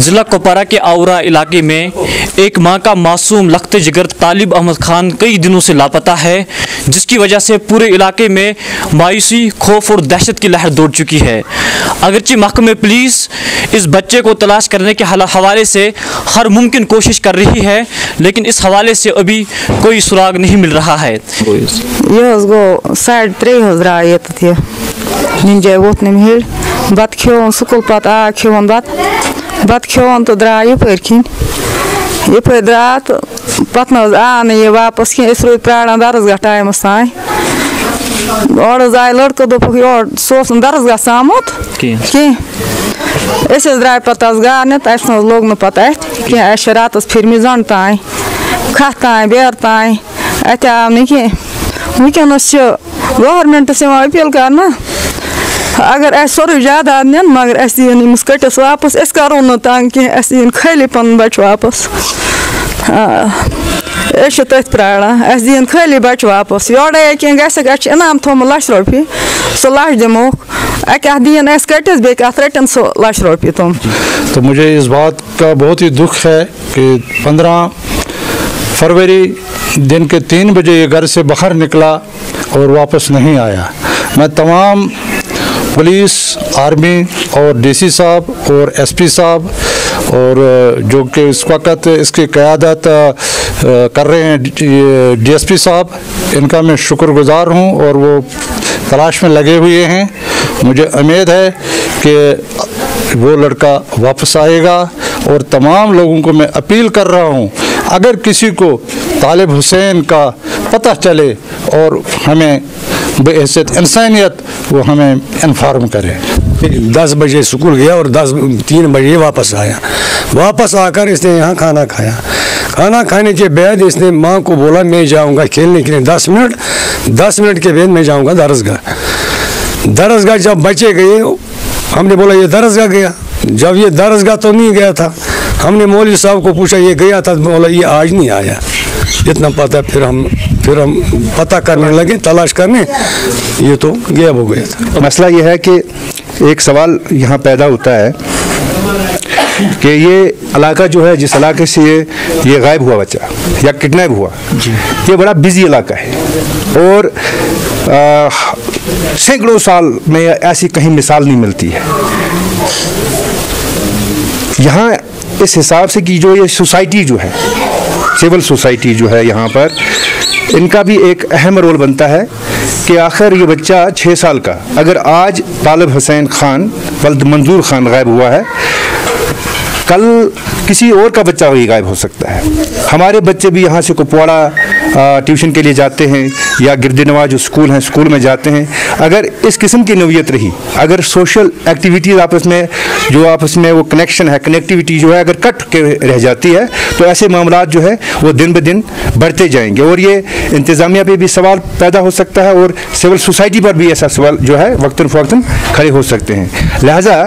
जिला कुपवारा के आउरा इलाके में एक मां का मासूम लख्त जिगर तालिब अहमद खान कई दिनों से लापता है, जिसकी वजह से पूरे इलाके में मायूसी, खौफ और दहशत की लहर दौड़ चुकी है। अगरचे महकमे पुलिस इस बच्चे को तलाश करने के हवाले से हर मुमकिन कोशिश कर रही है, लेकिन इस हवाले से अभी कोई सुराग नहीं मिल रहा है। बत खेवन स्कूल पत आ खेवन बत खेवन तो द्रा यपर खिन यपर द्रा तो पत आ ये वापस कह रोद प्राण दरसगाह टाइमस तान और आए लड़कों दोप योर सह दरसगाह आमुत कह द्राय पे गारने तो लोग न पे कह रात फिरम जन तान खत तान बेर तान अत आव न कह वनस गवर्नमेंटस अपील करना अगर सोरे ज्यादा नीन मगर अस कटिस वापस अस करो न तंग कह खाली पन बच वापस तथ प्राण अस दिन खाली बच वापस योड़े कह इनाम थोमुत ₹1,00,000 सह लच दिमो अ दिन अस कटिस बे रटन सह ₹1,00,000 तुम। तो मुझे इस बात का बहुत ही दुख है कि 15 फरवरी दिन के 3 बजे ये घर से बाहर निकला और वापस नहीं आया। मैं तमाम पुलिस, आर्मी और डीसी साहब और एसपी साहब और जो कि इस वक्त इसकी क़यादत कर रहे हैं डीएसपी साहब, इनका मैं शुक्रगुजार हूं और वो तलाश में लगे हुए हैं। मुझे उम्मीद है कि वो लड़का वापस आएगा और तमाम लोगों को मैं अपील कर रहा हूं, अगर किसी को तालिब हुसैन का पता चले और हमें बेहसियत इंसानियत वो हमें इन्फॉर्म करे। 10 बजे स्कूल गया और 3 बजे वापस आया। वापस आकर इसने यहाँ खाना खाया। खाना खाने के बाद इसने माँ को बोला मैं जाऊँगा खेलने के लिए 10 मिनट के बाद मैं जाऊँगा दरसगाह। जब बच्चे गए हमने बोला ये दरसगाह गया। जब ये दरसगाह तो नहीं गया था, हमने मौलवी साहब को पूछा ये गया था, बोला ये आज नहीं आया। इतना पता फिर हम पता करने लगे, तलाश करने, ये तो गायब हो गया था। मसला ये है कि एक सवाल यहाँ पैदा होता है कि ये इलाका जो है, जिस इलाके से ये गायब हुआ बच्चा या किडनैप हुआ, ये बड़ा बिजी इलाका है और सैकड़ों साल में ऐसी कहीं मिसाल नहीं मिलती है। यहाँ इस हिसाब से कि जो ये सोसाइटी जो है, सिविल सोसाइटी जो है यहाँ पर, इनका भी एक अहम रोल बनता है कि आखिर ये बच्चा 6 साल का, अगर आज तालिब हुसैन खान वल्द मंजूर खान गायब हुआ है, कल किसी और का बच्चा वही गायब हो सकता है। हमारे बच्चे भी यहाँ से कुपवाड़ा ट्यूशन के लिए जाते हैं या गिरदे नवाज जो स्कूल हैं, स्कूल में जाते हैं। अगर इस किस्म की नौयत रही, अगर सोशल एक्टिविटीज़ आपस में वो कनेक्शन है, कनेक्टिविटी जो है अगर कट के रह जाती है, तो ऐसे मामलात जो है वो दिन ब दिन बढ़ते जाएंगे और ये इंतज़ामिया पे भी सवाल पैदा हो सकता है और सिविल सोसाइटी पर भी ऐसा सवाल जो है वक्तन फ़वक्तन खड़े हो सकते हैं। लिहाजा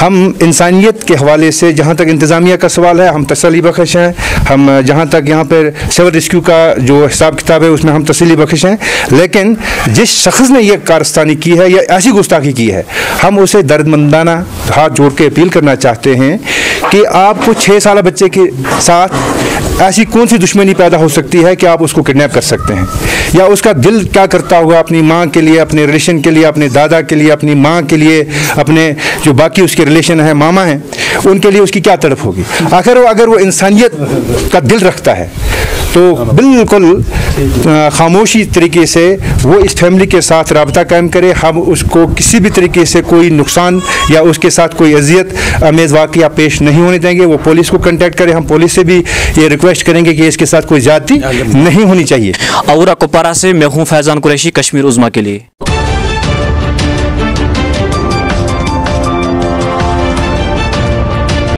हम इंसानियत के हवाले से, जहाँ तक इंतज़ामिया का सवाल है, हम तसल्ली बख्श हैं। हम जहाँ तक यहाँ पर सिविल रेस्क्यू का जो हिसाब किताब है उसमें हम तसल्ली बख्श हैं, लेकिन जिस शख्स ने यह कारस्तानी की है या ऐसी गुस्ताखी की है, हम उसे दर्दमंदाना हाथ जोड़ के अपील करना चाहते हैं कि आपको 6 साल बच्चे के साथ ऐसी कौन सी दुश्मनी पैदा हो सकती है कि आप उसको किडनैप कर सकते हैं, या उसका दिल क्या करता होगा अपनी माँ के लिए, अपने रिलेशन के लिए, अपने दादा के लिए, अपनी माँ के लिए, अपने जो बाकी उसके रिलेशन है, मामा हैं, उनके लिए उसकी क्या तड़प होगी। आखिर अगर वो इंसानियत का दिल रखता है तो बिल्कुल खामोशी तरीके से वो इस फैमिली के साथ रब्ता कायम करे। हम उसको किसी भी तरीके से कोई नुकसान या उसके साथ कोई अजियत अमेज़ वाक़या पेश नहीं होने देंगे। वो पुलिस को कांटेक्ट करें, हम पुलिस से भी ये रिक्वेस्ट करेंगे कि इसके साथ कोई ज़्यादती नहीं होनी चाहिए। आउरा कुपवारा से मैं हूँ फैज़ान कुरैशी, कश्मीर उज़्मा के लिए।